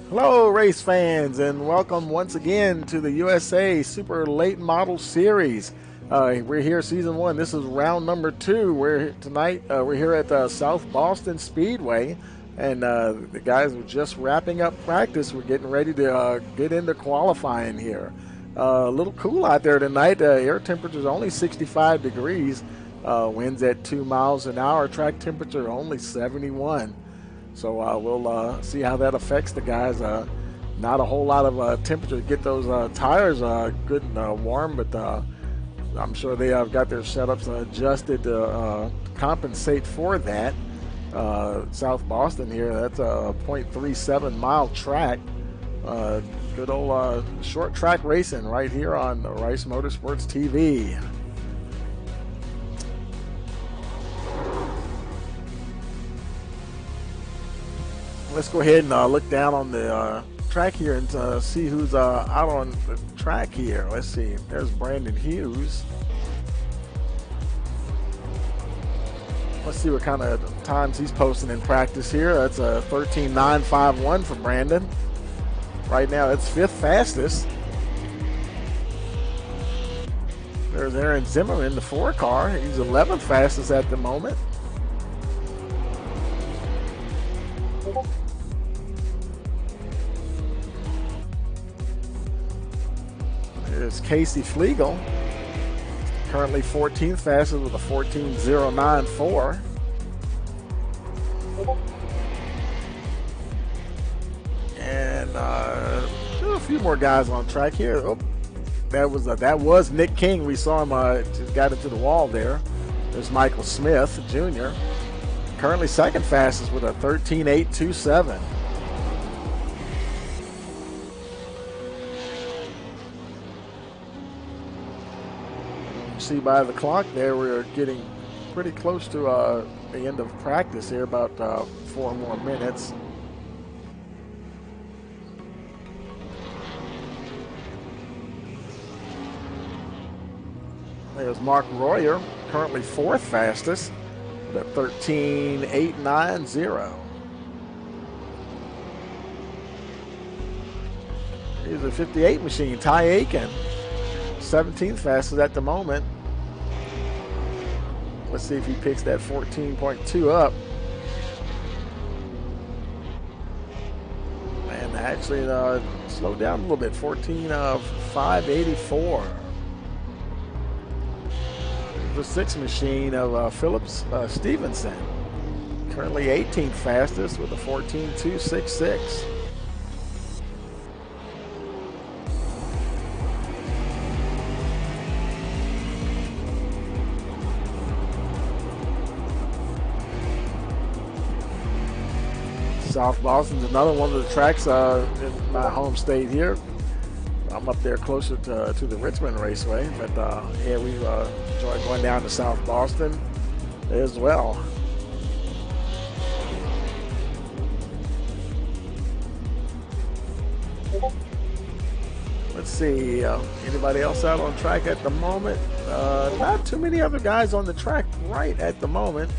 Hello, race fans, and welcome once again to the USA Super Late Model Series. We're here, season one. This is round number two. We're here at South Boston Speedway, and the guys are just wrapping up practice. We're getting ready to get into qualifying here. A little cool out there tonight. Air temperature is only 65 degrees. Winds at 2 miles an hour. Track temperature only 71. So we'll see how that affects the guys. Not a whole lot of temperature to get those tires good and warm, but I'm sure they have got their setups adjusted to compensate for that. South Boston here, that's a 0.37 mile track. Good old short track racing right here on Rice Motorsports TV. Let's go ahead and look down on the track here and see who's out on the track here. Let's see. There's Brandon Hughes. Let's see what kind of times he's posting in practice here. That's a 13.951 for Brandon. Right now, it's fifth fastest. There's Aaron Zimmerman, the 4 car. He's 11th fastest at the moment. There's Casey Flegel, currently 14th fastest with a 14.094. And a few more guys on track here. Oh, that was Nick King. We saw him just got into the wall there. There's Michael Smith Jr., currently second fastest with a 13.827. See by the clock there, we're getting pretty close to the end of practice here, about 4 more minutes. There's Mark Royer, currently 4th fastest at 13.890. Here's a 58 machine, Ty Aiken, 17th fastest at the moment. Let's see if he picks that 14.2 up. And actually slowed down a little bit, 14.584. The 6 machine of Phillips Stevenson, currently 18th fastest with a 14.266. South Boston's another one of the tracks in my home state here. I'm up there closer to the Richmond Raceway, but yeah, we enjoy going down to South Boston as well. Let's see, anybody else out on track at the moment? Not too many other guys on the track right at the moment.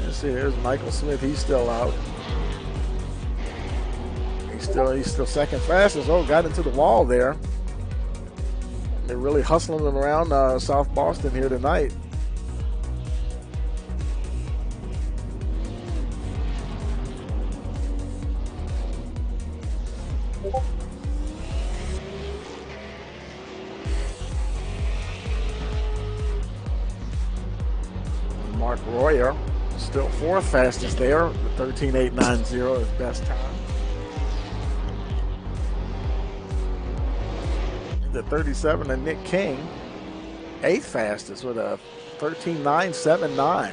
Let's see, there's Michael Smith, he's still out. He's still second fastest. Oh, got into the wall there. They're really hustling them around South Boston here tonight. Mark Royer, still 4th fastest there, 13.890 his best time. The 37 and Nick King, 8th fastest with a 13.979.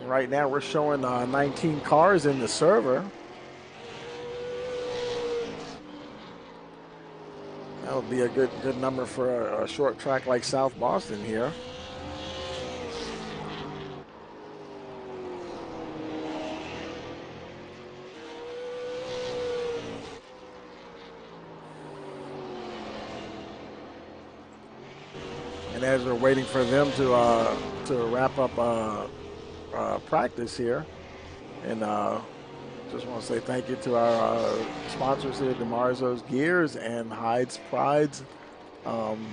Right now we're showing 19 cars in the server. That would be a good number for a short track like South Boston here. And as we're waiting for them to wrap up practice here, and just want to say thank you to our sponsors here, DeMarzo's Gears and Hyde's Prides, um,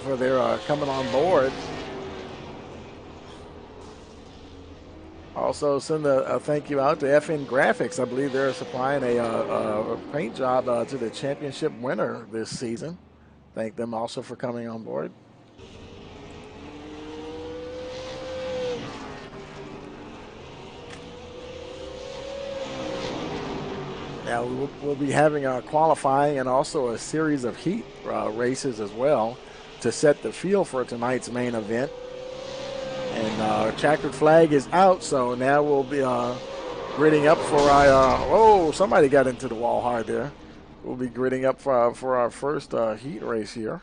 for their coming on board. Also, send a thank you out to FN Graphics. I believe they're supplying a paint job to the championship winner this season. Thank them also for coming on board. Now, we'll be having a qualifying and also a series of heat races as well to set the field for tonight's main event. And checkered flag is out, so now we'll be gridding up for our. Oh, somebody got into the wall hard there. We'll be gridding up for our first heat race here.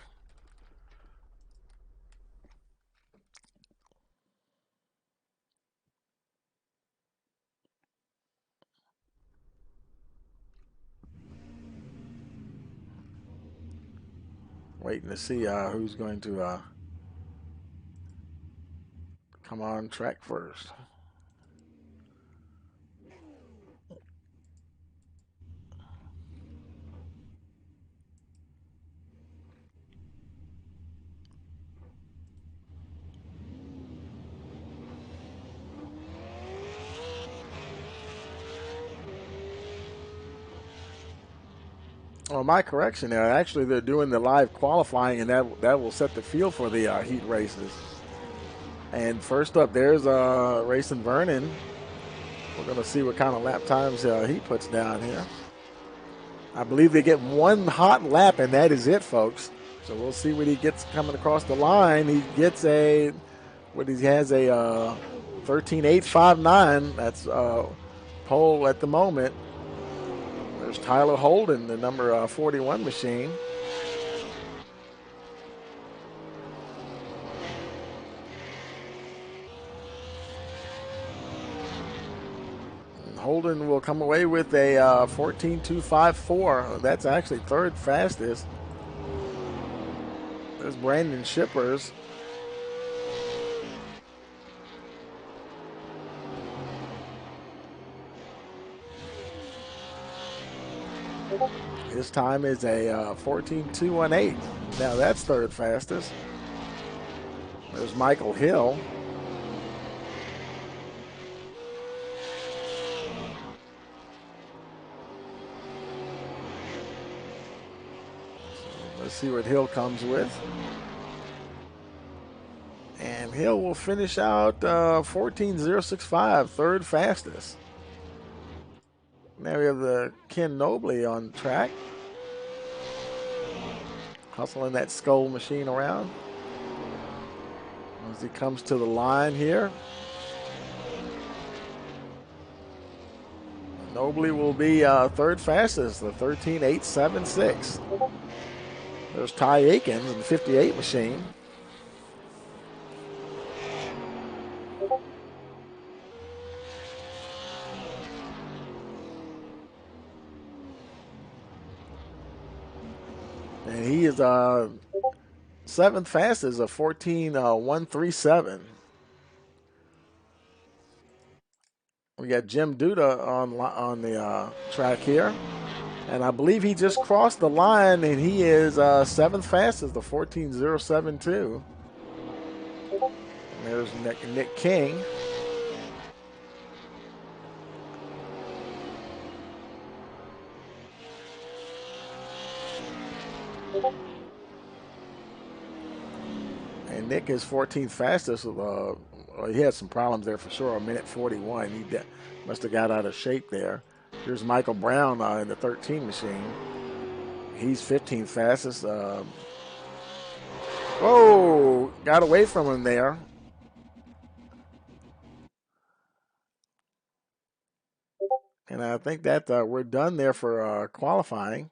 Waiting to see who's going to come on track first. Oh, my correction there. Actually, they're doing the live qualifying, and that will set the field for the heat races. And first up, there's Racing Vernon. We're going to see what kind of lap times he puts down here. I believe they get one hot lap, and that is it, folks. So we'll see what he gets coming across the line. He gets he has a 13.859. That's pole at the moment. There's Tyler Holden, the number 41 machine. Holden will come away with a 14.254. That's actually third fastest. There's Brandon Shippers. His time is a 14.218. Now that's third fastest. There's Michael Hill. Let's see what Hill comes with. And Hill will finish out 14.065, third fastest. Now we have the Ken Nobley on track, hustling that skull machine around. As he comes to the line here, Nobley will be third fastest, the 13.876. There's Ty Aikens in the 58 machine. And he is seventh fastest, a 14.137. We got Jim Duda on the track here. And I believe he just crossed the line, and he is seventh fastest, the 14.072. And there's Nick King. And Nick is 14th fastest. He had some problems there for sure. A minute 41. He must have got out of shape there. Here's Michael Brown in the 13 machine. He's 15th fastest. Whoa! Got away from him there. And I think that we're done there for qualifying.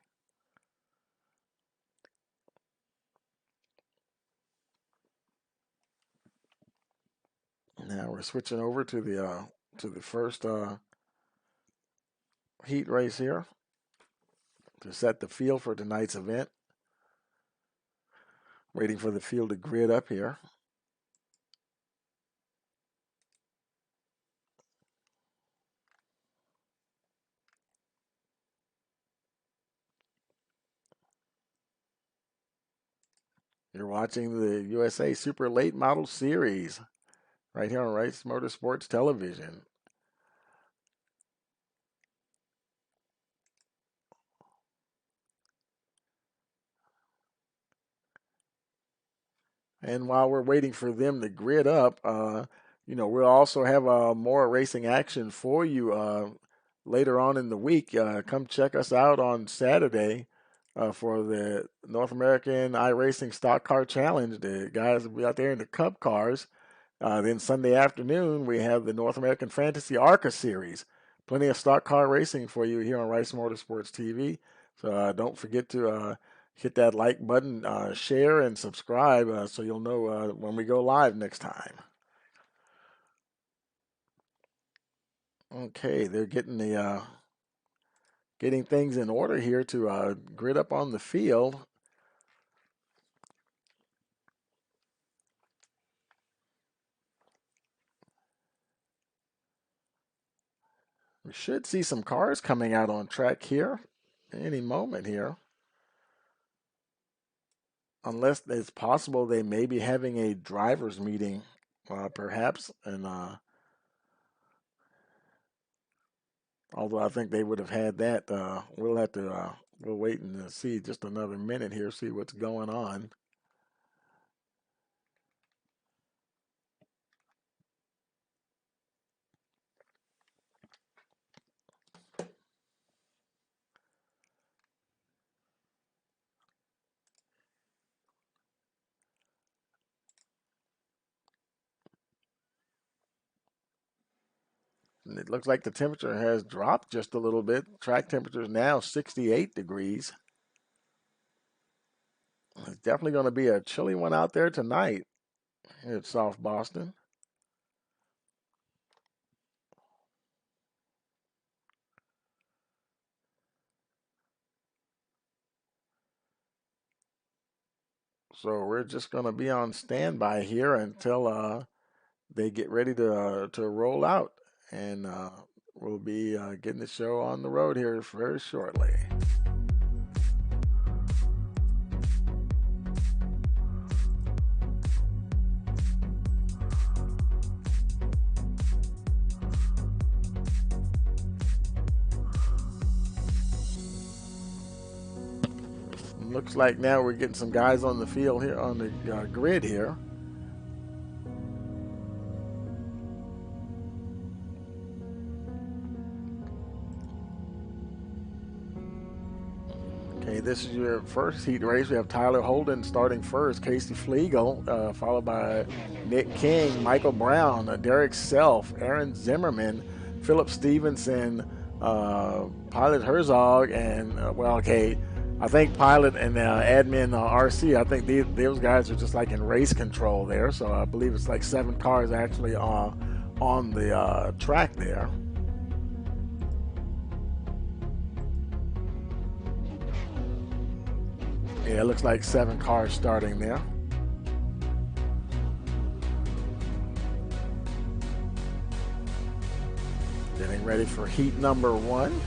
Now we're switching over to the first heat race here to set the field for tonight's event. Waiting for the field to grid up here. You're watching the USA Super Late Model Series right here on Rice Motorsports Television. And while we're waiting for them to grid up, we'll also have more racing action for you later on in the week. Come check us out on Saturday for the North American iRacing Stock Car Challenge. The guys will be out there in the Cup cars. Then Sunday afternoon, we have the North American Fantasy ARCA Series. Plenty of stock car racing for you here on Rice Motorsports TV. So don't forget to hit that like button, share, and subscribe so you'll know when we go live next time. Okay, they're getting things in order here to grid up on the field. We should see some cars coming out on track here any moment here. Unless it's possible they may be having a drivers meeting, perhaps, and although I think they would have had that, we'll wait and see just another minute here, see what's going on. And it looks like the temperature has dropped just a little bit. Track temperature is now 68 degrees. It's definitely going to be a chilly one out there tonight here at South Boston. So we're just going to be on standby here until they get ready to roll out, and we'll be getting the show on the road here very shortly. Looks like now we're getting some guys on the field here on the grid here. Okay, this is your first heat race. We have Tyler Holden starting first, Casey Flegel, followed by Nick King, Michael Brown, Derek Self, Aaron Zimmerman, Philip Stevenson, Pilot Herzog, and I think Pilot and Admin RC. I think those guys are just like in race control there. So I believe it's like 7 cars actually on the track there. Yeah, it looks like 7 cars starting there. Getting ready for heat number 1.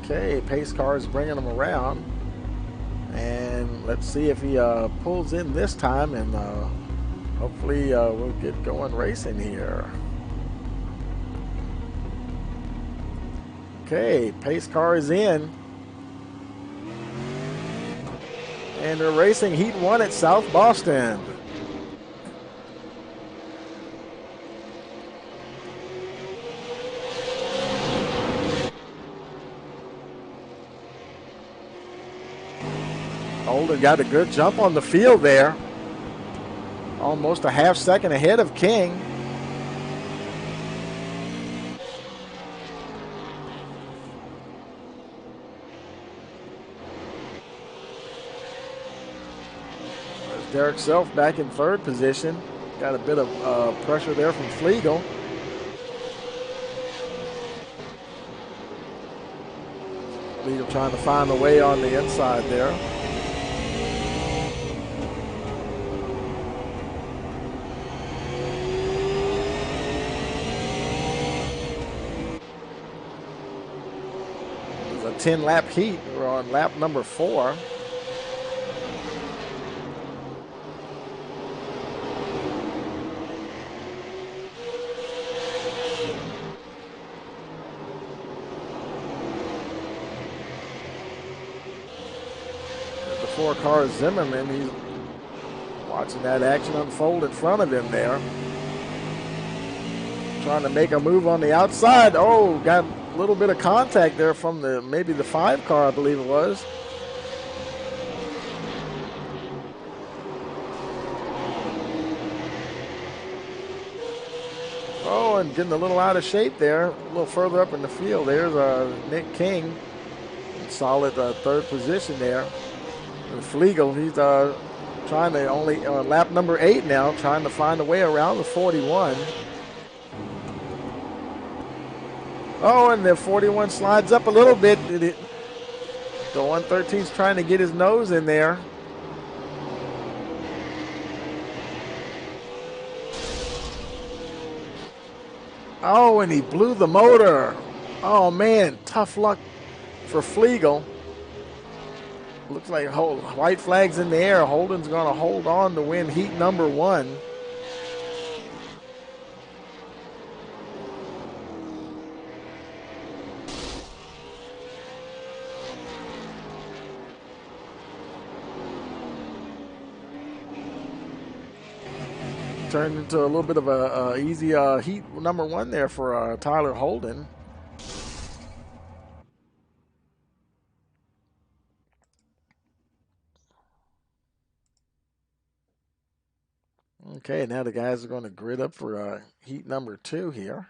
Okay, pace car is bringing him around. And let's see if he pulls in this time, and hopefully we'll get going racing here. Okay, pace car is in. And they're racing Heat 1 at South Boston. Holden got a good jump on the field there. Almost a half second ahead of King. There's Derek Self back in third position. Got a bit of pressure there from Flegel. Flegel trying to find a way on the inside there. It was a 10-lap heat. We're on lap number 4. Four-car Zimmerman, he's watching that action unfold in front of him there. Trying to make a move on the outside. Oh, got a little bit of contact there from maybe the 5-car, I believe it was. Oh, and getting a little out of shape there. A little further up in the field. There's Nick King in solid third position there. And Flegel, he's trying to only lap number 8 now, trying to find a way around the 41. Oh, and the 41 slides up a little bit. The 113's trying to get his nose in there. Oh, and he blew the motor. Oh, man, tough luck for Flegel. Looks like white flag's in the air. Holden's going to hold on to win heat number 1. Turned into a little bit of a easy heat number 1 there for Tyler Holden. Okay, now the guys are going to grid up for heat number 2 here.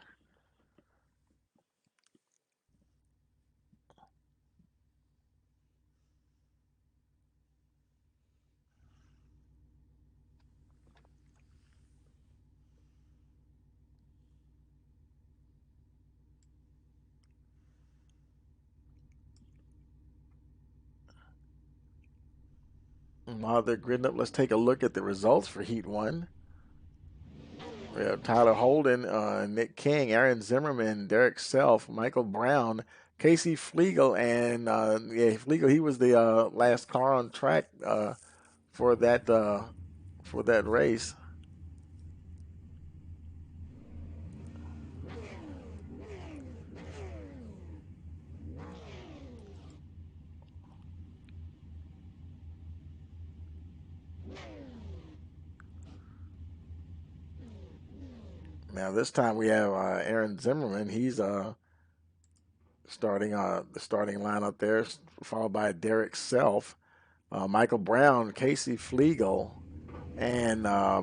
And while they're gridding up, let's take a look at the results for heat 1. We have Tyler Holden, Nick King, Aaron Zimmerman, Derek Self, Michael Brown, Casey Flegel, and Flegel, he was the last car on track for that race. Now this time we have Aaron Zimmerman. He's starting the starting lineup there, followed by Derek Self, Michael Brown, Casey Flegel, and well,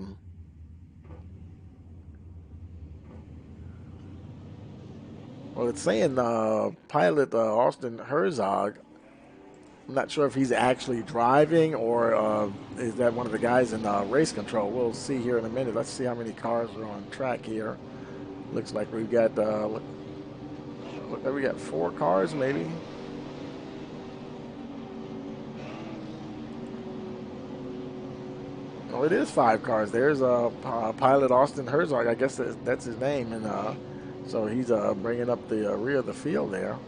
it's saying pilot Austin Herzog. I'm not sure if he's actually driving or is that one of the guys in race control. We'll see here in a minute. Let's see how many cars are on track here. Looks like we've got we got 4 cars maybe. Oh, it is 5 cars. There's pilot Austin Herzog. I guess that's his name, and so he's bringing up the rear of the field there.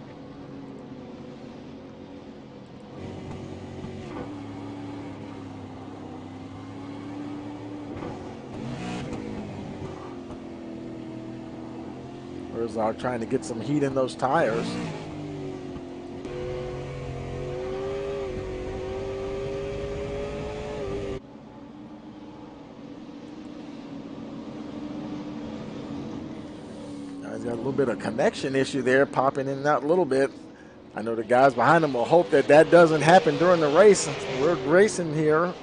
Herzog trying to get some heat in those tires. He's got a little bit of connection issue there, popping in and out a little bit. I know the guys behind him will hope that that doesn't happen during the race. We're racing here.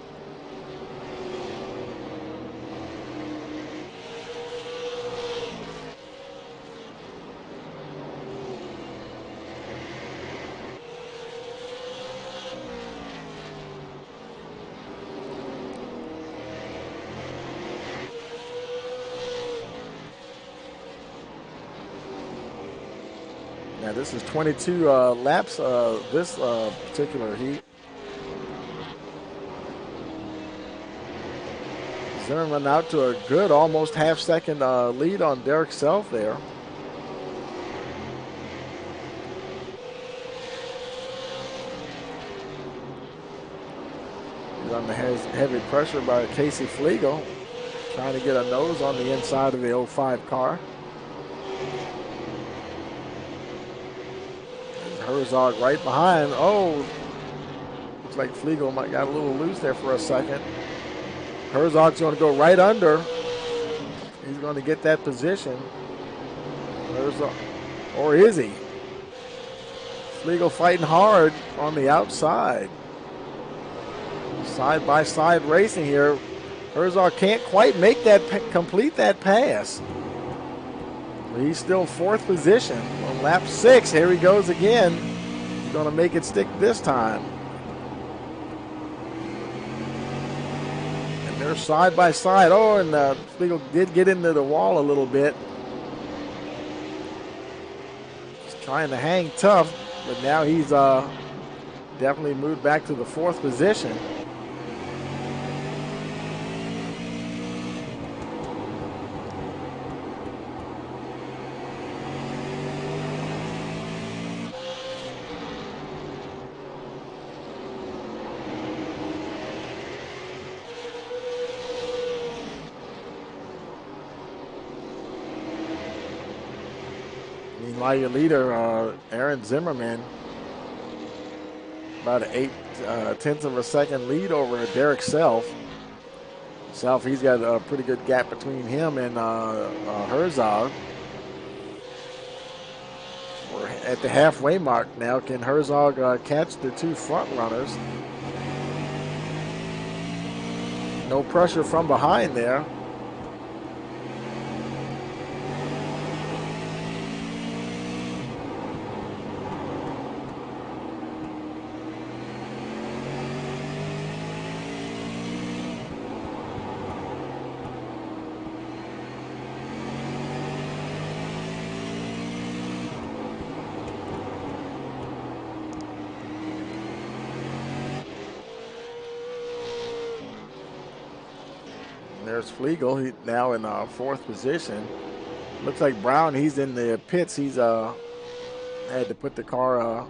Now this is 22 laps this particular heat. Zimmerman out to a good almost half-second lead on Derek Self there. He's under heavy pressure by Casey Flegel, trying to get a nose on the inside of the 05 car. Herzog right behind. Oh, looks like Flegel might got a little loose there for a second. Herzog's going to go right under. He's going to get that position. Herzog, or is he? Flegel fighting hard on the outside. Side by side racing here. Herzog can't quite make that complete that pass. He's still fourth position on lap 6. Here he goes again. He's going to make it stick this time. And they're side by side. Oh, and Flegel did get into the wall a little bit. Just trying to hang tough, but now he's definitely moved back to the fourth position. Meanwhile, your leader, Aaron Zimmerman, about an 0.8 of a second lead over Derek Self. Self, he's got a pretty good gap between him and Herzog. We're at the halfway mark now. Can Herzog catch the two front runners? No pressure from behind there. There's Flegel, he now in fourth position. Looks like Brown, he's in the pits. He's had to put the car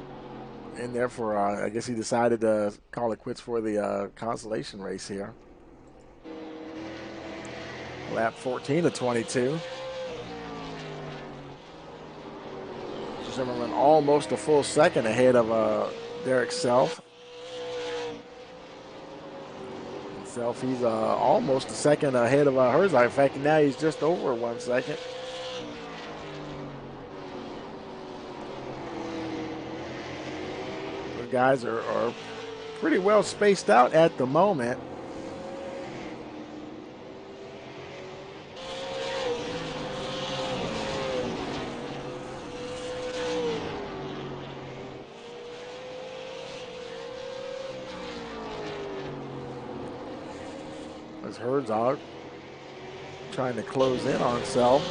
in there for, I guess he decided to call it quits for the consolation race here. Lap 14 of 22. Zimmerman almost a full second ahead of Derek Self. Self, he's almost a second ahead of Herzog. In fact, now he's just over 1 second. The guys are pretty well spaced out at the moment. Herzog trying to close in on Self.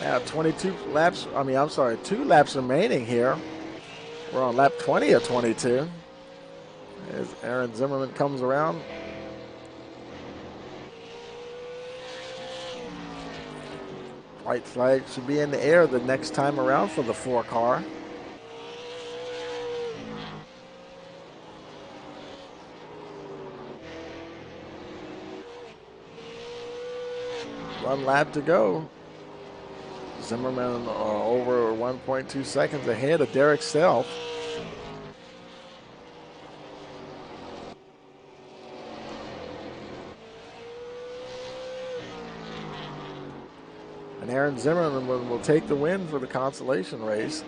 Now 22 laps, I'm sorry, 2 laps remaining here. We're on lap 20 of 22. As Aaron Zimmerman comes around. White flag should be in the air the next time around for the 4 car. One lap to go. Zimmerman over 1.2 seconds ahead of Derek Self. And Aaron Zimmerman will take the win for the consolation race.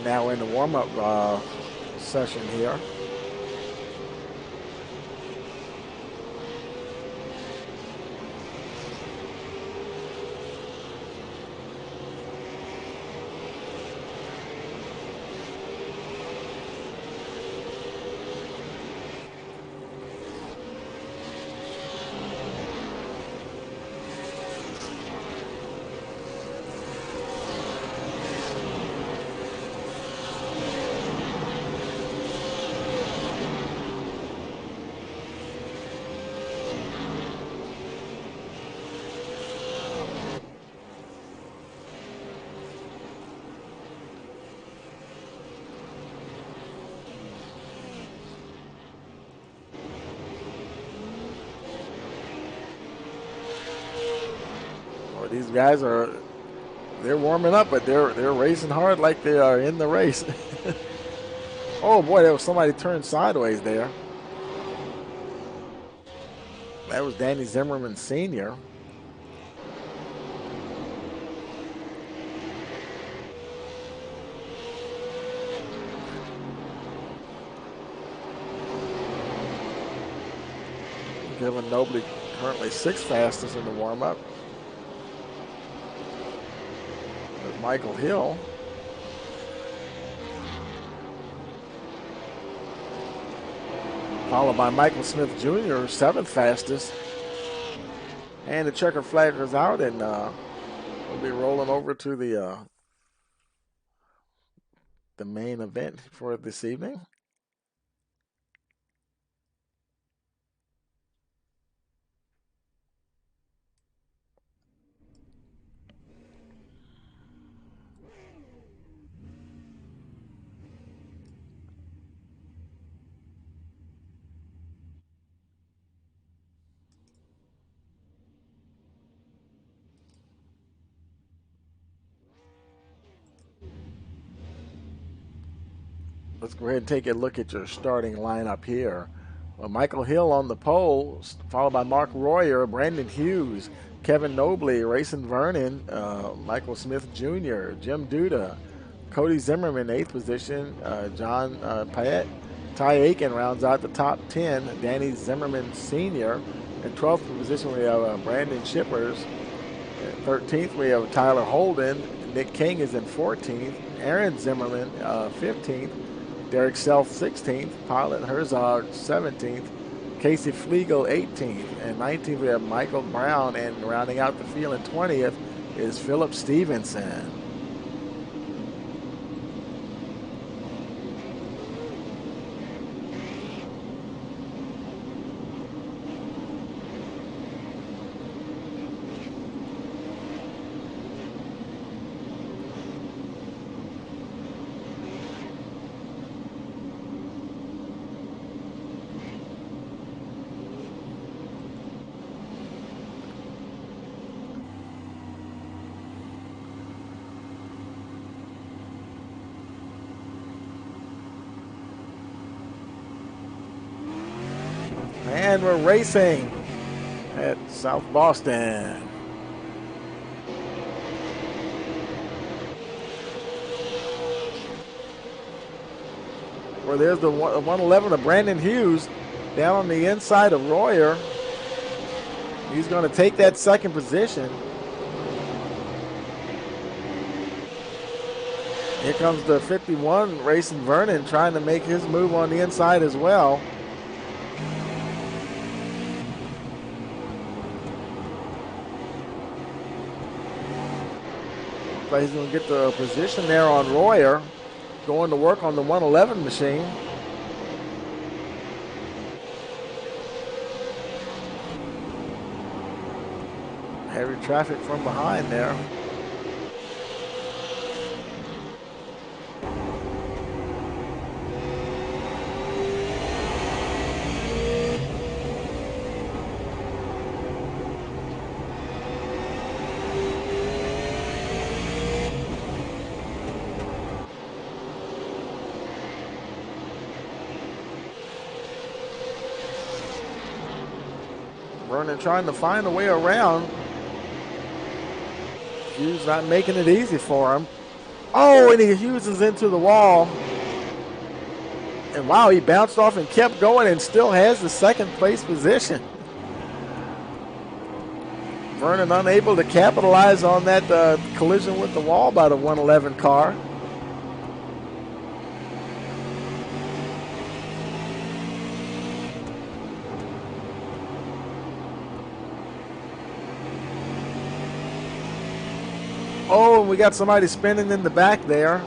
Now in the warm-up session here. These guys they're warming up, but they're racing hard like they are in the race. Oh boy, there was somebody turned sideways there. That was Danny Zimmerman Sr. Kevin Nobley currently 6th fastest in the warm-up. There's Michael Hill. Followed by Michael Smith Jr., 7th fastest. And the checker flag is out, and we'll be rolling over to the main event for this evening. Let's go ahead and take a look at your starting lineup here. Well, Michael Hill on the pole, followed by Mark Royer, Brandon Hughes, Kevin Nobley, Rayson Vernon, Michael Smith Jr., Jim Duda, Cody Zimmerman, 8th position, John Payette. Ty Aiken rounds out the top 10, Danny Zimmerman Sr. In 12th position, we have Brandon Shippers. At 13th, we have Tyler Holden. Nick King is in 14th. Aaron Zimmerman, 15th. Derek Self, 16th. Pilot Herzog, 17th. Casey Flegel, 18th. And 19th, we have Michael Brown. And rounding out the field in 20th is Philip Stevenson. And we're racing at South Boston. Where there's the 111 of Brandon Hughes down on the inside of Royer. He's going to take that second position. Here comes the 51 racing Vernon, trying to make his move on the inside as well. But he's going to get the position there on Royer, going to work on the 111 machine. Heavy traffic from behind there. Vernon trying to find a way around. Hughes not making it easy for him. Oh, and he uses into the wall. And wow, he bounced off and kept going and still has the second place position. Vernon unable to capitalize on that collision with the wall by the 111 car. Oh, and we got somebody spinning in the back there.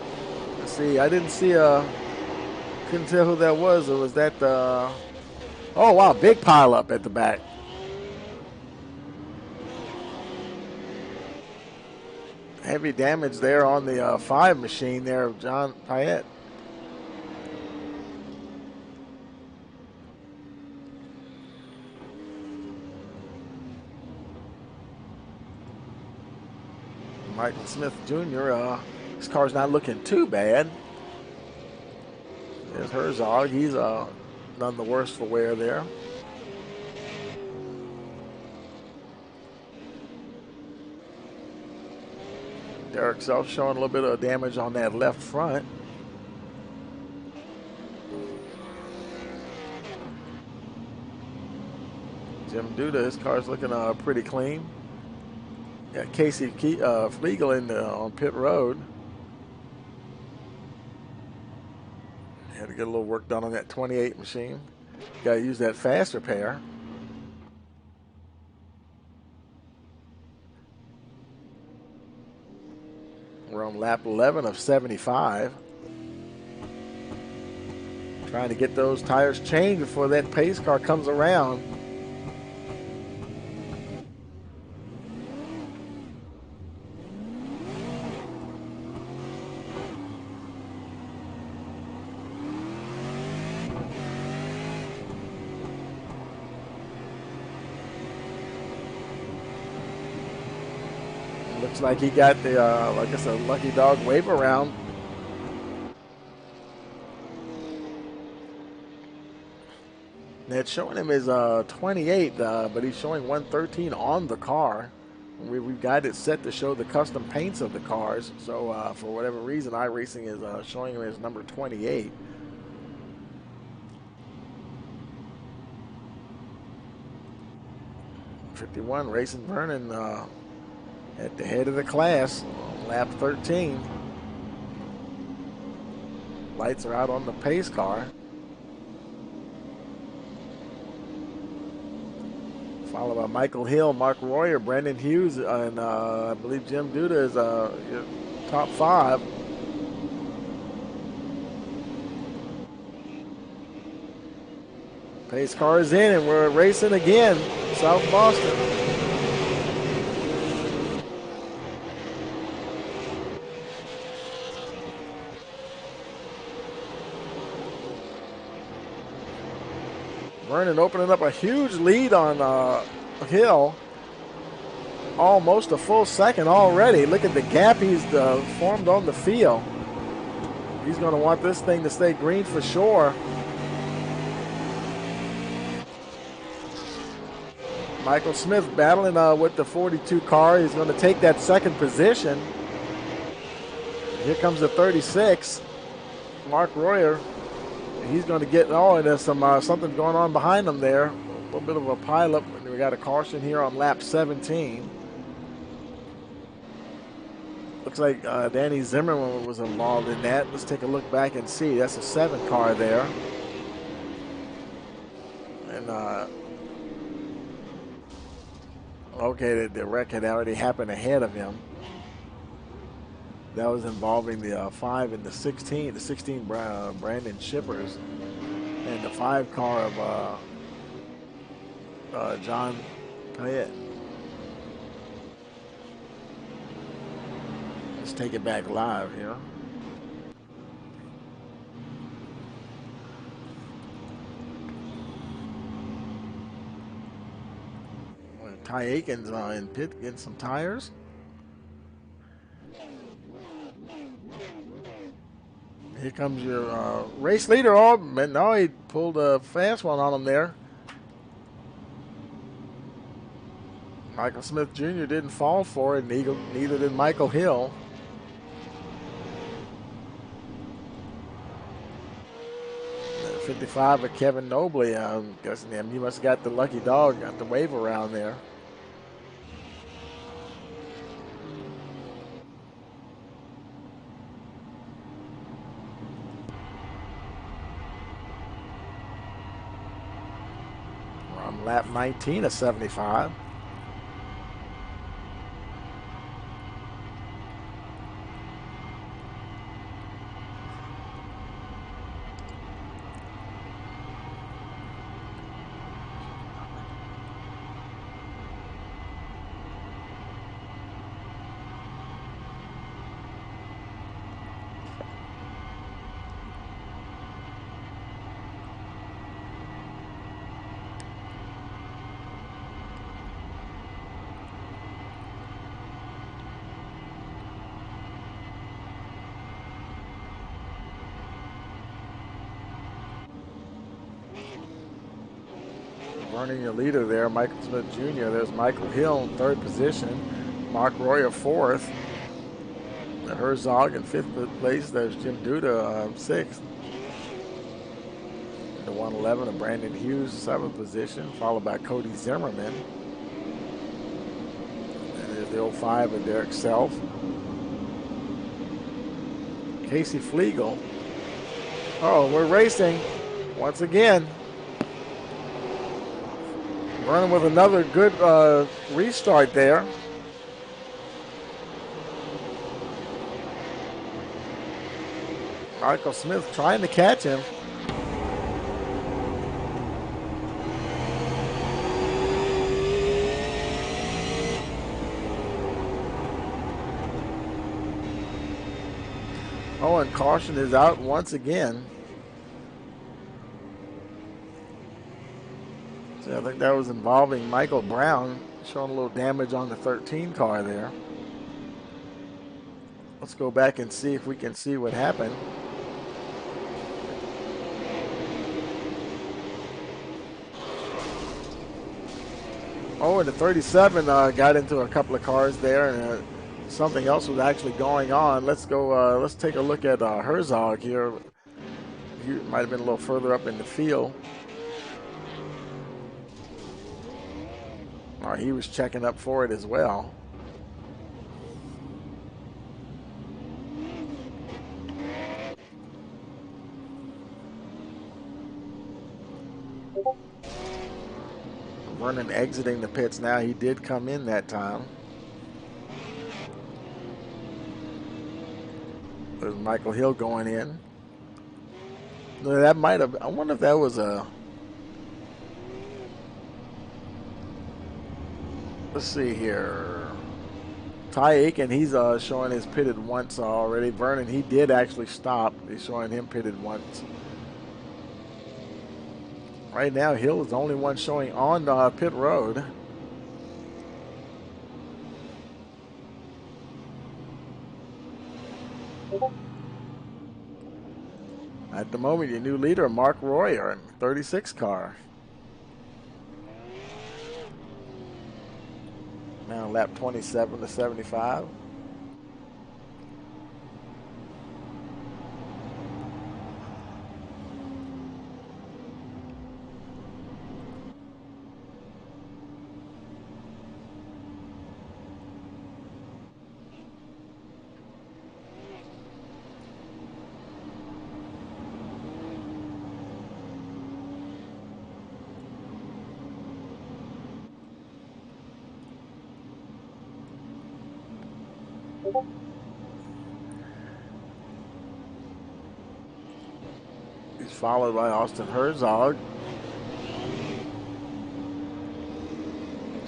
Let's see, I didn't see couldn't tell who that was. Or was that oh wow, big pile up at the back. Heavy damage there on the 5 machine there of John Payette. Michael Smith Jr., his car's not looking too bad. There's Herzog. He's none the worse for wear there. Derek Self showing a little bit of damage on that left front. Jim Duda, his car's looking pretty clean. Got Casey Flegel on pit road. Had to get a little work done on that 28 machine. Got to use that fast repair. We're on lap 11 of 75. Trying to get those tires changed before that pace car comes around. Looks like he got the, like I said, lucky dog wave around. It's showing him his 28, but he's showing 113 on the car. We've got it set to show the custom paints of the cars. So for whatever reason, iRacing is showing him as number 28. '51 Racing Vernon at the head of the class, lap 13. Lights are out on the pace car. Followed by Michael Hill, Mark Royer, Brandon Hughes, and I believe Jim Duda is your top 5. Pace car is in, and we're racing again, South Boston. Vernon opening up a huge lead on Hill. Almost a full second already. Look at the gap he's formed on the field. He's going to want this thing to stay green for sure. Michael Smith battling with the 42 car. He's going to take that second position. Here comes the 36. Mark Royer. He's going to get, and there's something going on behind him there. A little bit of a pileup. We got a caution here on lap 17. Looks like Danny Zimmerman was involved in that. Let's take a look back and see. That's a 7 car there. And, okay, the wreck had already happened ahead of him. That was involving the 5 and the 16. The 16 Brandon Shippers. And the 5 car of John Payette. Let's take it back live here. Ty Aikens in pit getting some tires. Here comes your race leader. Oh, but no, he pulled a fast one on him there. Michael Smith Jr. didn't fall for it, neither did Michael Hill. The 55 of Kevin Nobley. I'm guessing he must have got the lucky dog, got the wave around there. On lap 19 of 75. Running your leader there, Michael Smith Jr. There's Michael Hill in 3rd position. Mark Royer 4th. Herzog in 5th place. There's Jim Duda 6th. The 111 of Brandon Hughes 7th position, followed by Cody Zimmerman. And there's the 05 of Derek Self. Casey Flegel. Oh, we're racing once again. Running with another good restart there. Michael Smith trying to catch him. Oh, and caution is out once again. So I think that was involving Michael Brown, showing a little damage on the 13 car there. Let's go back and see if we can see what happened. Oh, and the 37 got into a couple of cars there, and something else was actually going on. Let's go. Let's take a look at Herzog here. He might have been a little further up in the field. He was checking up for it as well. Vernon exiting the pits now. He did come in that time. There's Michael Hill going in. That might have, I wonder if that was a, let's see here. Ty Aiken, he's showing his pitted once already. Vernon, he did actually stop. He's showing him pitted once. Right now, Hill is the only one showing on pit road. At the moment, your new leader, Mark Royer, in 36 car. Now lap 27 to 75. He's followed by Austin Herzog.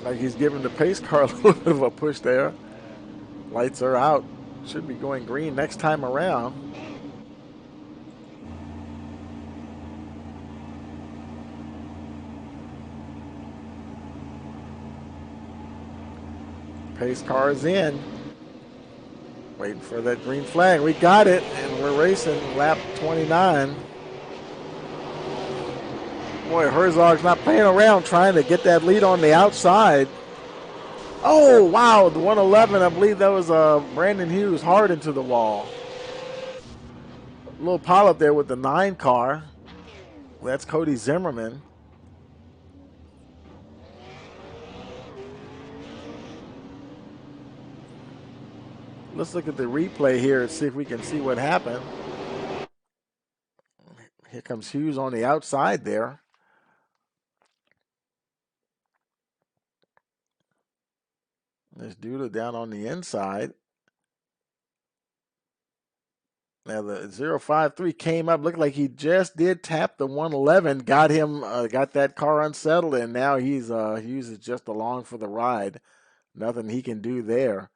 Like he's giving the pace car a little bit of a push there. Lights are out. Should be going green next time around. Pace car is in. Waiting for that green flag. We got it, and we're racing lap 29. Boy, Herzog's not playing around trying to get that lead on the outside. Oh, wow, the 111, I believe that was Brandon Hughes hard into the wall. A little pile up there with the 9 car. That's Cody Zimmerman. Let's look at the replay here and see if we can see what happened. Here comes Hughes on the outside there. There's Duda down on the inside. Now the 053 came up, looked like he just did tap the 111, got that car unsettled, and now Hughes is just along for the ride. Nothing he can do there.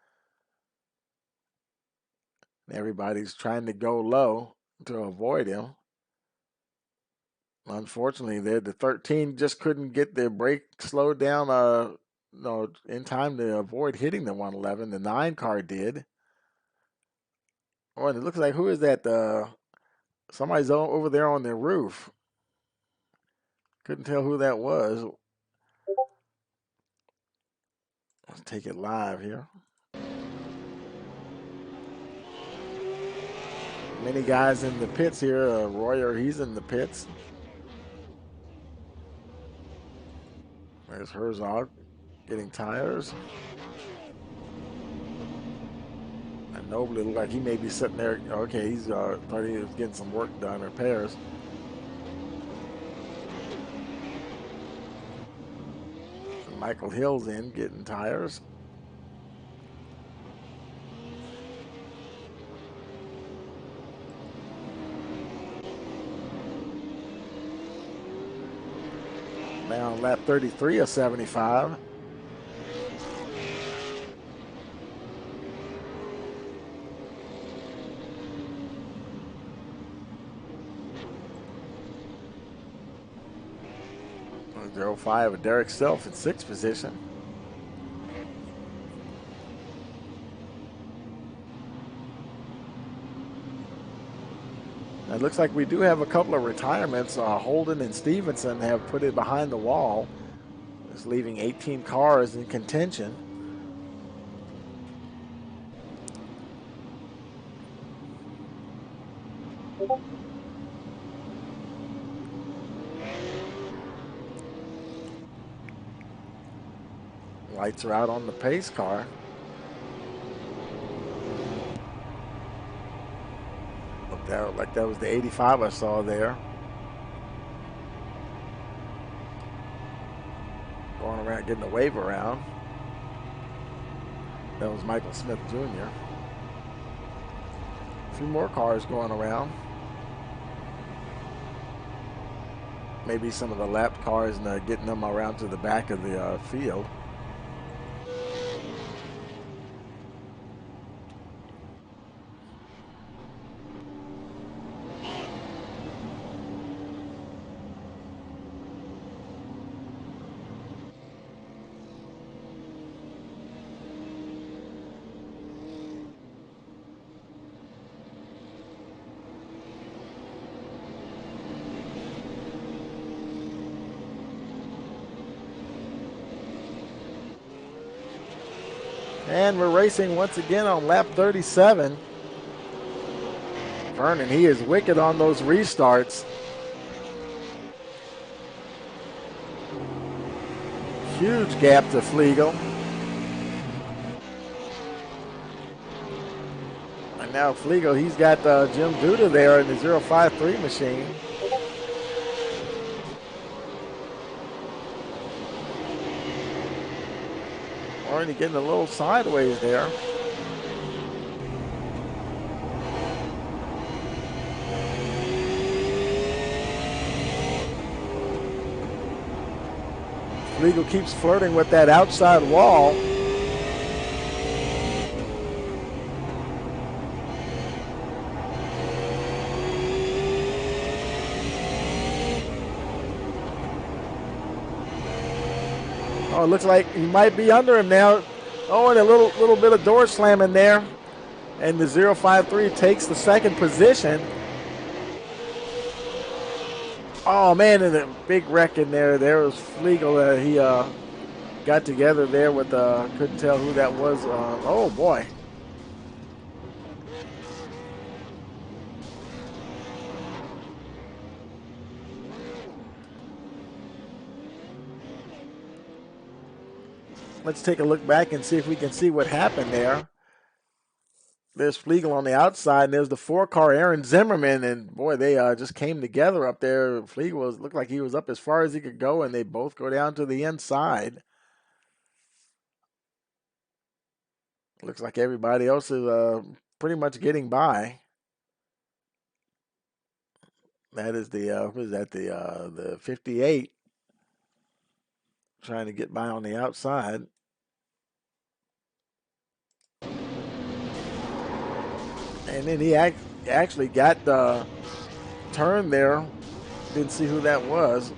Everybody's trying to go low to avoid him. Unfortunately, the 13 just couldn't get their brake slowed down in time to avoid hitting the 111. The 9 car did. Oh, and it looks like, who is that? Somebody's over there on their roof. Couldn't tell who that was. Let's take it live here. Many guys in the pits here. Royer, he's in the pits. There's Herzog getting tires. And Nobly looked like he may be sitting there. Okay, he's thought he was getting some work done, repairs. And Michael Hill's in getting tires. Now on lap 33 of 75. Zero 05 of Derek Self in 6th position. It looks like we do have a couple of retirements. Holden and Stevenson have put it behind the wall. It's leaving 18 cars in contention. Lights are out on the pace car. Looked out like that was the 85 I saw there. Going around, getting the wave around. That was Michael Smith Jr. A few more cars going around. Maybe some of the lap cars and getting them around to the back of the field. And we're racing once again on lap 37. Vernon, he is wicked on those restarts. Huge gap to Flegel. And now Flegel, he's got Jim Duda there in the 053 machine. Already getting a little sideways there. Flegel keeps flirting with that outside wall. Oh, it looks like he might be under him now. Oh, and a little bit of door slamming there. And the 053 takes the second position. Oh, man, and a big wreck in there. There was Flegel. He got together there with, couldn't tell who that was. Oh, boy. Let's take a look back and see if we can see what happened there. There's Flegel on the outside, and there's the 4-car Aaron Zimmerman, and boy, they just came together up there. Flegel looked like he was up as far as he could go, and they both go down to the inside. Looks like everybody else is pretty much getting by. That is the what is that, the 58 trying to get by on the outside. And then he actually got the turn there. Didn't see who that was.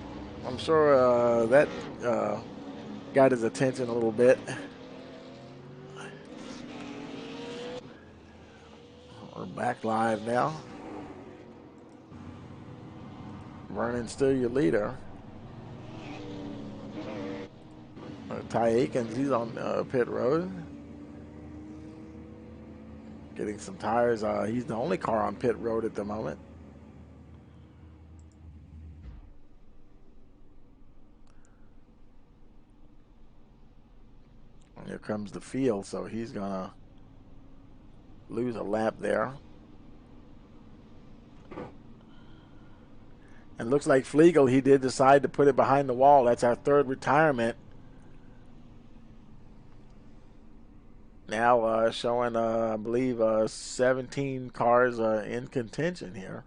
I'm sure that got his attention a little bit. We're back live now. Vernon's still your leader. Ty Aikens, he's on pit road. Getting some tires. He's the only car on pit road at the moment. And here comes the field, so he's going to lose a lap there. And looks like Flegel, he did decide to put it behind the wall. That's our third retirement. Now showing, I believe, 17 cars in contention here.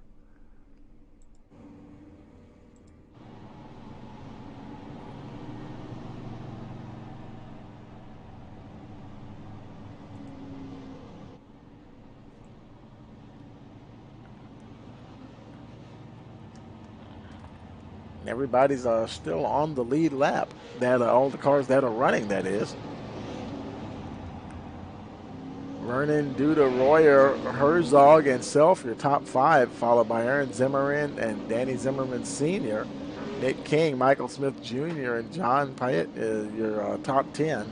Everybody's still on the lead lap. That all the cars that are running, that is. Vernon, Duda, Royer, Herzog, and Self, your top 5, followed by Aaron Zimmerman and Danny Zimmerman Sr., Nick King, Michael Smith Jr., and John Pyatt is your top 10.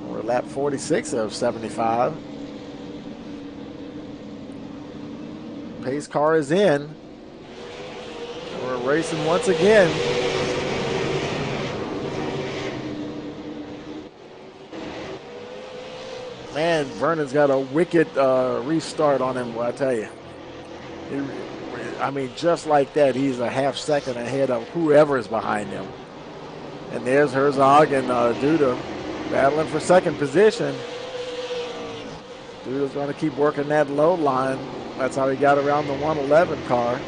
We're lap 46 of 75. Pace car is in. We're racing once again. Man, Vernon's got a wicked restart on him, I tell you. I mean, just like that, he's a half second ahead of whoever is behind him. And there's Herzog and Duda battling for second position. Duda's going to keep working that low line. That's how he got around the 111 car.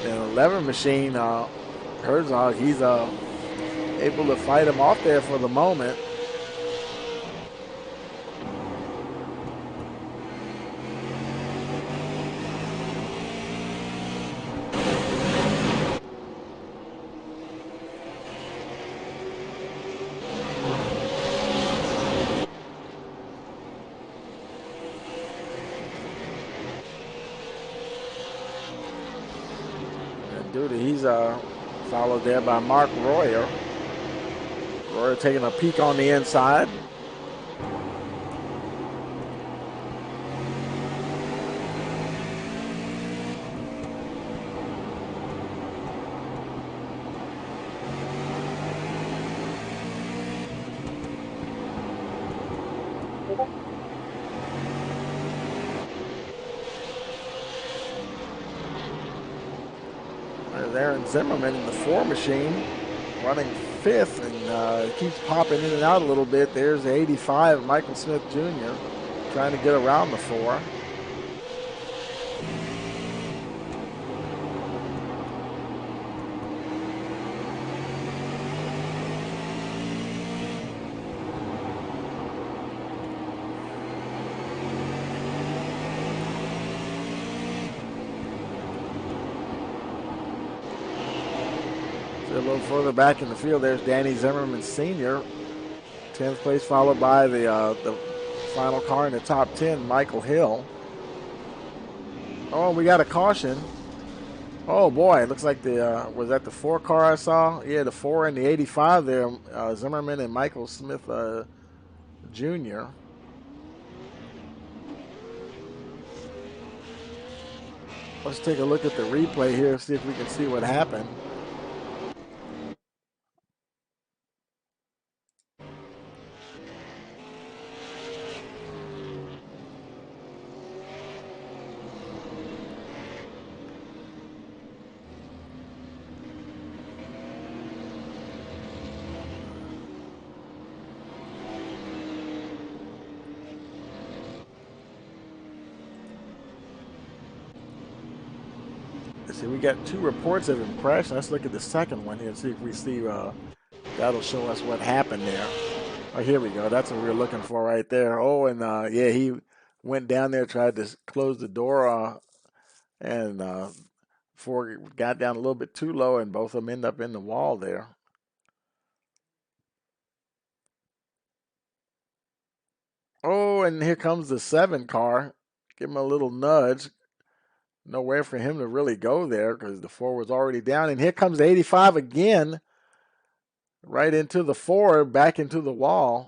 The 11 machine, Herzog, he's able to fight him off there for the moment. He's followed there by Mark Royer. We're taking a peek on the inside. There's Aaron Zimmerman in the 4 machine, running 5th, and keeps popping in and out a little bit. There's the 85, Michael Smith Jr., trying to get around the 4. A little further back in the field, there's Danny Zimmerman Sr., 10th place, followed by the final car in the top 10, Michael Hill. Oh, we got a caution. Oh boy, it looks like was that the 4 car I saw? Yeah, the 4 and the 85 there, Zimmerman and Michael Smith Jr. Let's take a look at the replay here, see if we can see what happened. See, we got 2 reports of impression. Let's look at the second one here and see if we see that'll show us what happened there. Oh, here we go. That's what we were looking for right there. Oh, and yeah, he went down there, tried to close the door, and before it got down a little bit too low, and both of them end up in the wall there. Oh, and here comes the 7 car. Give him a little nudge. Nowhere for him to really go there because the 4 was already down. And here comes the 85 again. Right into the 4, back into the wall.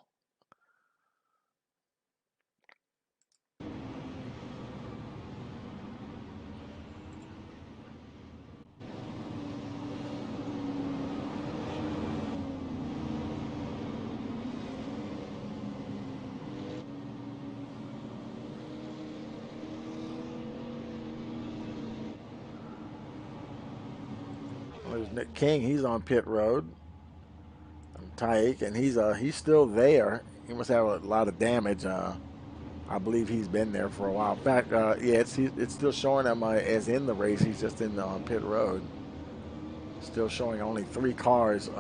There's Nick King. He's on pit road. Tyke, and he's still there. He must have a lot of damage. I believe he's been there for a while. In fact, yeah, it's still showing him as in the race. He's just in on pit road. Still showing only 3 cars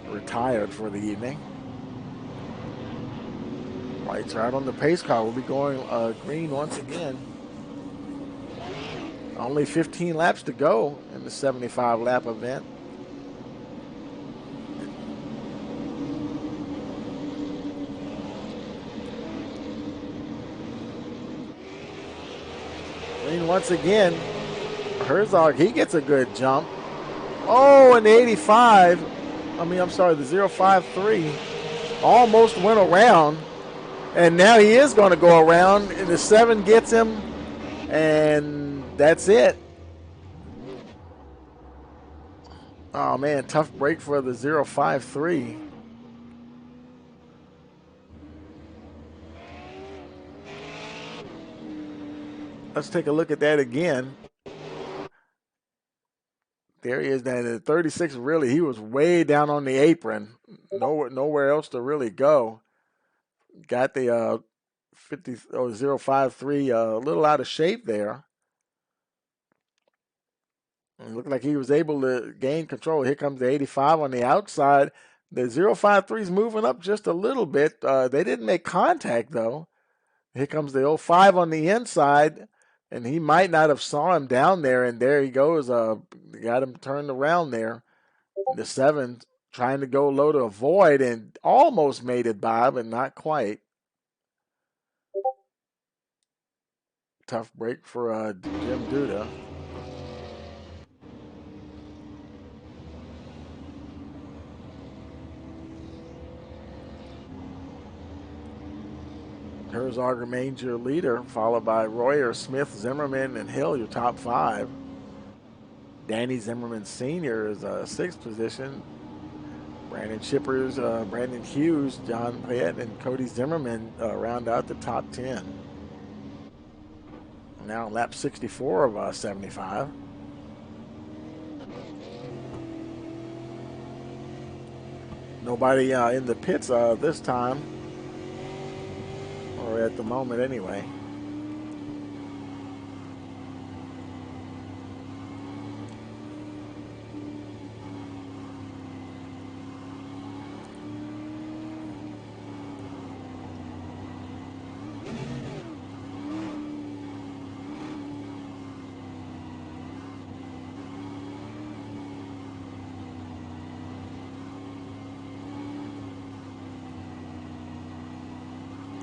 retired for the evening. Lights are out on the pace car. We'll be going green once again. Only 15 laps to go in the 75 lap event. Green once again. Herzog, he gets a good jump. Oh, and the 85, I'm sorry, the 053 almost went around. And now he is going to go around, and the 7 gets him, and that's it. Oh, man, tough break for the 053. Let's take a look at that again. There he is. Now, the 36, really, he was way down on the apron. Nowhere else to really go. Got the 053 a little out of shape there. It looked like he was able to gain control. Here comes the 85 on the outside. The 053 is moving up just a little bit. They didn't make contact, though. Here comes the 05 on the inside, and he might not have saw him down there, and there he goes. Got him turned around there. The 7 trying to go low to avoid and almost made it by, but not quite. Tough break for Jim Duda. Herzog remains your leader, followed by Royer, Smith, Zimmerman, and Hill, your top five. Danny Zimmerman Sr. is sixth position. Brandon Shippers, Brandon Hughes, John Payette, and Cody Zimmerman round out the top 10. Now lap 64 of 75. Nobody in the pits this time, or at the moment anyway.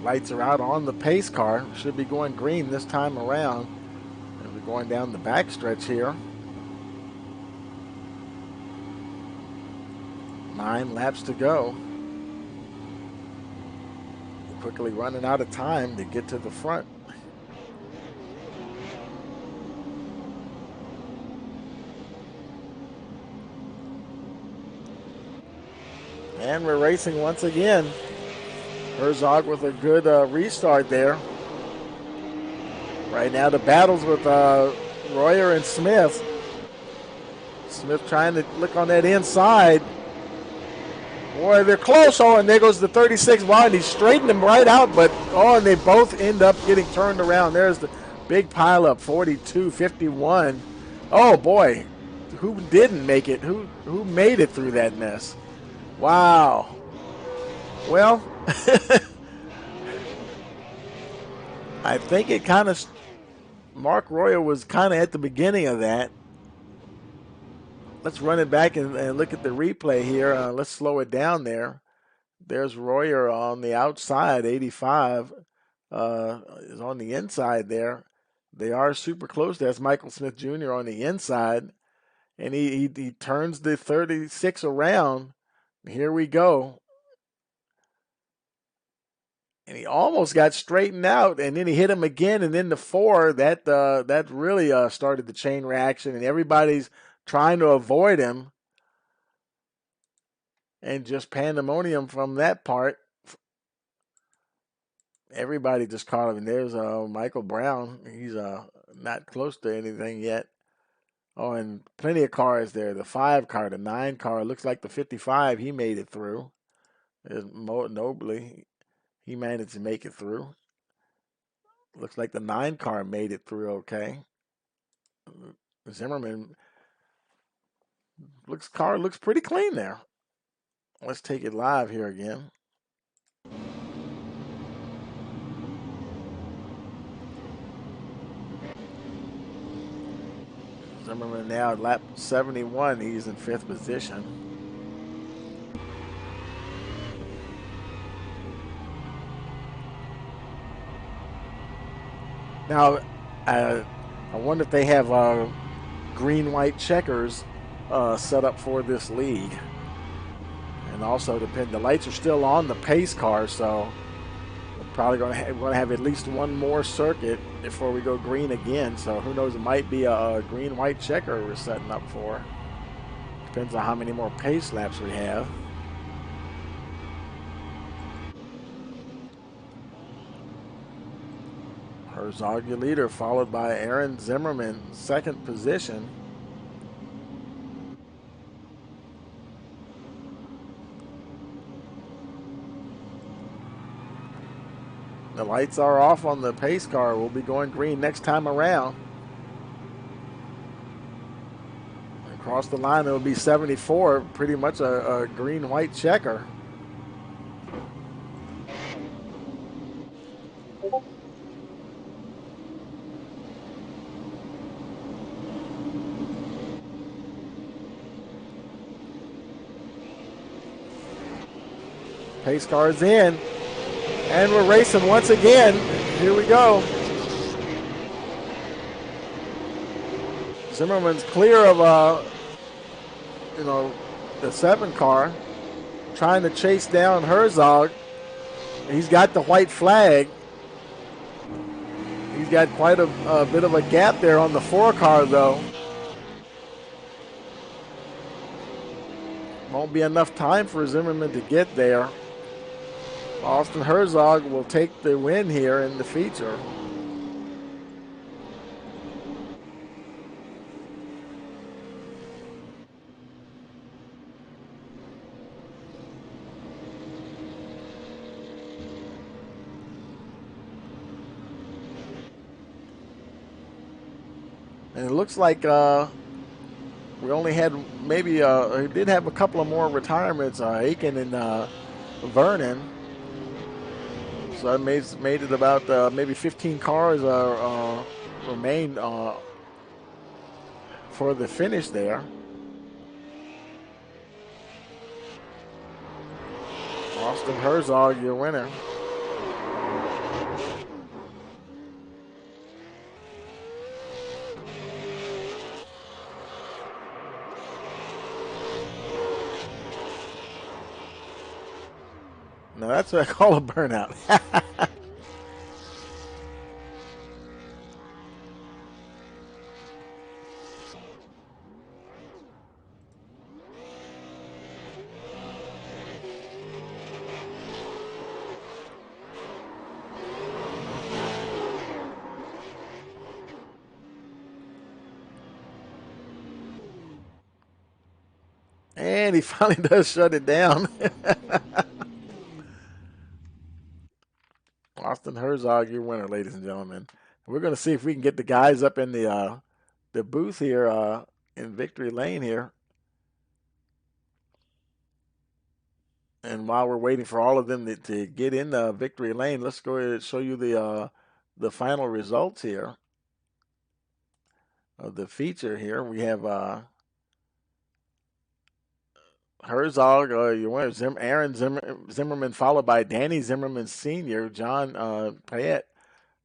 Lights are out on the pace car. Should be going green this time around. And we're going down the backstretch here. 9 laps to go. Quickly running out of time to get to the front. And we're racing once again. Herzog with a good restart there. Right now the battles with Royer and Smith. Smith trying to look on that inside. Boy, they're close. Oh, and there goes the 36 wide. He straightened them right out, but and they both end up getting turned around. There's the big pileup, 42-51. Oh boy, who didn't make it? Who made it through that mess? Wow. Well, I think it kind of, Mark Royer was kind of at the beginning of that. Let's run it back and look at the replay here. Let's slow it down there. There's Royer on the outside, 85 is on the inside there. They are super close. That's Michael Smith Jr. on the inside. And he turns the 36 around. Here we go. And he almost got straightened out, and then he hit him again, and then the 4, that really started the chain reaction, and everybody's trying to avoid him. And just pandemonium from that part. Everybody just caught him. And there's Michael Brown. He's not close to anything yet. Oh, and plenty of cars there. The 5 car, the 9 car. Looks like the 55, he made it through. There's Mobley. He managed to make it through. Looks like the 9 car made it through okay. Zimmerman looks pretty clean there. Let's take it live here again. Zimmerman now at lap 71. He's in 5th position. Now, I wonder if they have green-white checkers set up for this league. And also, the lights are still on the pace car, so we're probably going to have at least one more circuit before we go green again. So who knows? It might be a green-white checker we're setting up for. Depends on how many more pace laps we have. Herzog, your leader, followed by Aaron Zimmerman, 2nd position. The lights are off on the pace car. We'll be going green next time around. Across the line, it'll be 74, pretty much a green-white checker. Pace car's in. And we're racing once again. Here we go. Zimmerman's clear of the 7 car, trying to chase down Herzog. He's got the white flag. you got quite a bit of a gap there on the 4 car, though. Won't be enough time for Zimmerman to get there. Austin Herzog will take the win here in the feature. And it looks like we only had maybe we did have a couple of more retirements, Aiken and Vernon. So that made it about maybe 15 cars remain for the finish there. Austin Herzog, your winner. Now that's what I call a burnout. And he finally does shut it down. Austin Herzog, your winner, ladies and gentlemen. We're going to see if we can get the guys up in the booth here in Victory Lane here. And while we're waiting for all of them to get in the Victory Lane, let's go ahead and show you the final results here of the feature here. We have Herzog, your winner, Aaron Zimmerman, followed by Danny Zimmerman Sr., John Payette,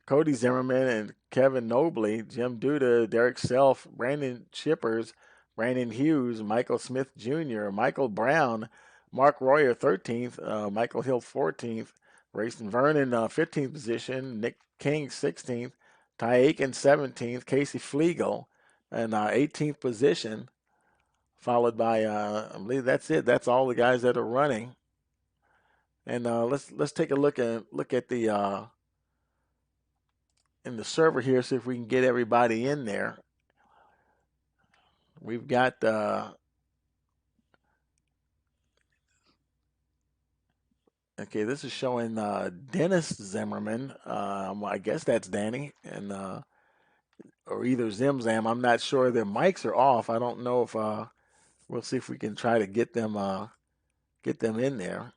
Cody Zimmerman, and Kevin Nobley, Jim Duda, Derek Self, Brandon Chippers, Brandon Hughes, Michael Smith Jr., Michael Brown, Mark Royer 13th, Michael Hill 14th, Rayson Vernon 15th position, Nick King 16th, Ty Aiken 17th, Casey Flegel in 18th position, followed by I believe that's it. That's all the guys that are running. And let's take a look at the in the server here, see if we can get everybody in there. We've got okay, this is showing Dennis Zimmerman. I guess that's Danny, and or either Zimzam. I'm not sure. Their mics are off. I don't know if we'll see if we can try to get them in there.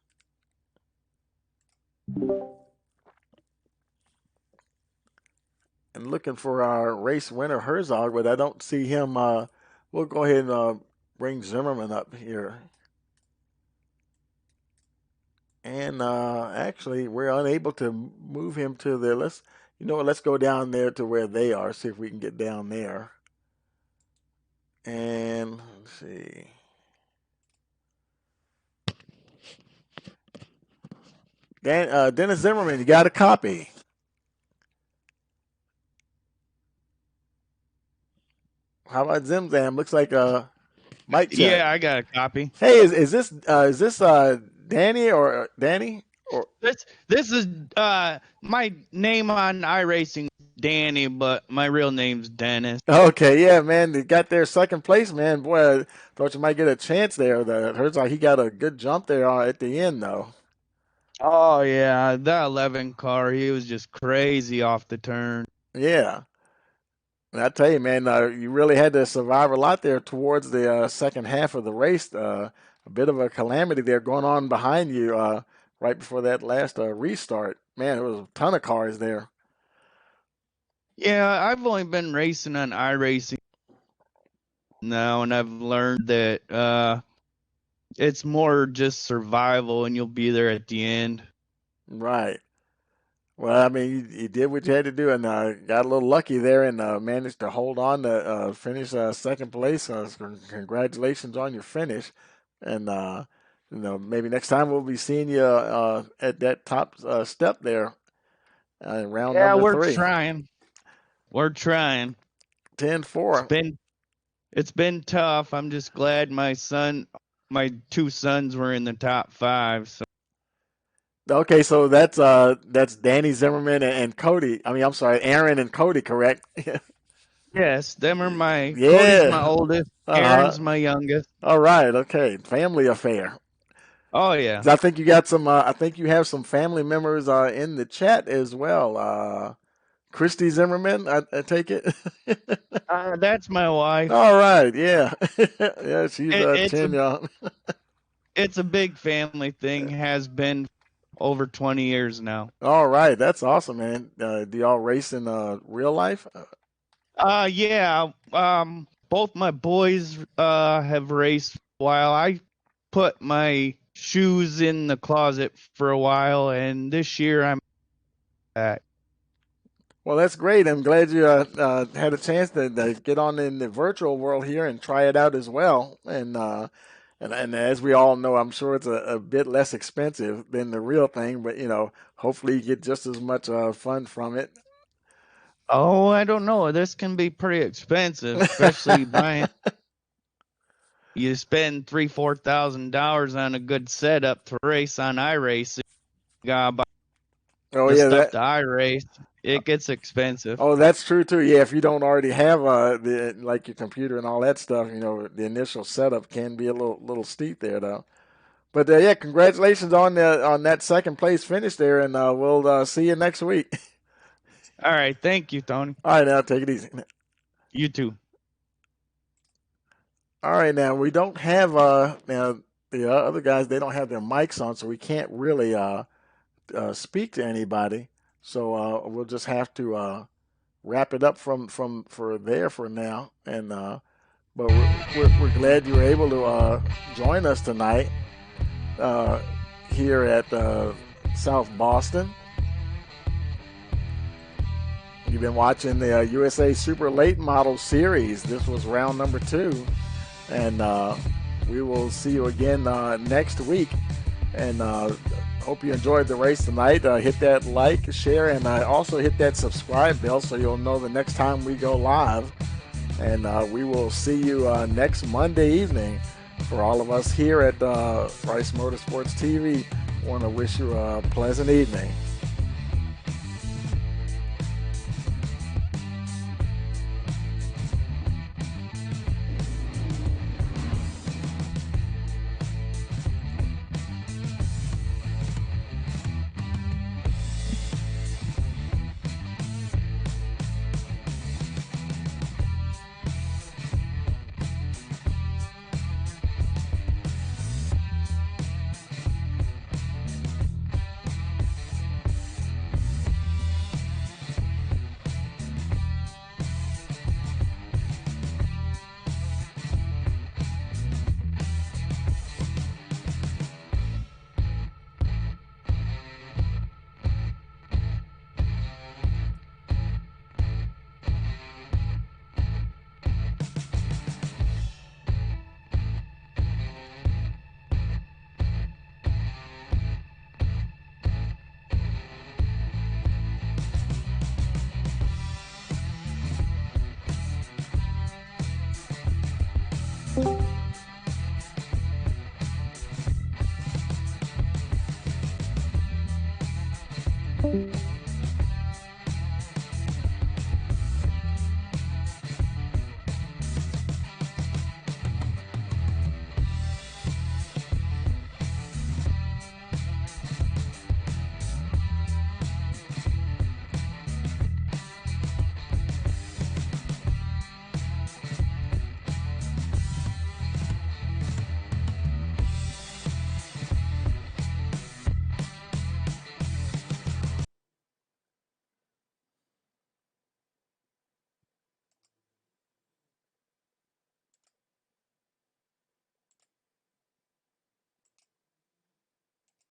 And looking for our race winner Herzog, but I don't see him. We'll go ahead and bring Zimmerman up here. And actually, we're unable to move him to the. Let's go down there to where they are. See if we can get down there. And let's see. Dennis Zimmerman, you got a copy. How about Zimzam? Looks like mic check. Yeah, I got a copy. Hey, is this Danny or Danny? Or This is my name on iRacing Danny, but my real name's Dennis. okay, yeah, man, they got their second place, man. Boy, I thought you might get a chance there. It hurts like he got a good jump there at the end, though. Oh yeah, that 11 car, he was just crazy off the turn. Yeah. And I tell you, man, you really had to survive a lot there towards the second half of the race. A bit of a calamity there going on behind you right before that last restart. Man, there was a ton of cars there. Yeah, I've only been racing on iRacing now, and I've learned that it's more just survival, and you'll be there at the end. Right. Well, I mean, you did what you had to do, and got a little lucky there, and managed to hold on to finish second place. Congratulations on your finish, and maybe next time we'll be seeing you at that top step there, round Yeah, number we're 3. trying. We're trying. Ten It's four. been it's been tough. I'm just glad my two sons were in the top five. So Okay, so that's Danny Zimmerman and Cody. I mean, I'm sorry, Aaron and Cody, correct? yes, them are my Cody's my Yeah. oldest, Uh-huh. Aaron's my youngest. All right. Okay. Family affair. Oh yeah. I think you got some. I think you have some family members in the chat as well. Christy Zimmerman, I take it. That's my wife. All right. Yeah. Yeah. She's It, it's a 10 young. it's a big family thing. Has been over 20 years now. All right. That's awesome, man. Do y'all race in real life? Yeah. Both my boys have raced a while. I put my shoes in the closet for a while, and this year I'm back. Well, that's great. I'm glad you had a chance to get on in the virtual world here and try it out as well. And as we all know, I'm sure it's a bit less expensive than the real thing, but hopefully you get just as much fun from it. Oh, I don't know. This can be pretty expensive, especially buying. You spend $3,000-4,000 on a good setup to race on iRacing. You gotta buy Oh the yeah, stuff to iRace. It gets expensive. that's true too. Yeah, if you don't already have the like your computer and all that stuff, the initial setup can be a little steep there though. But yeah, congratulations on that second place finish there, and we'll see you next week. All right, thank you, Tony. All right, now take it easy. You too. All right, now we don't have now the other guys, they don't have their mics on, so we can't really speak to anybody. So we'll just have to wrap it up from for there for now. And but we're glad you were able to join us tonight uh, here at South Boston. You've been watching the USA Super Late Model Series. This was round number 2, and we will see you again next week. And hope you enjoyed the race tonight. Hit that like, share, and also hit that subscribe bell so you'll know the next time we go live. And we will see you next Monday evening. For all of us here at Rice Motorsports TV, want to wish you a pleasant evening.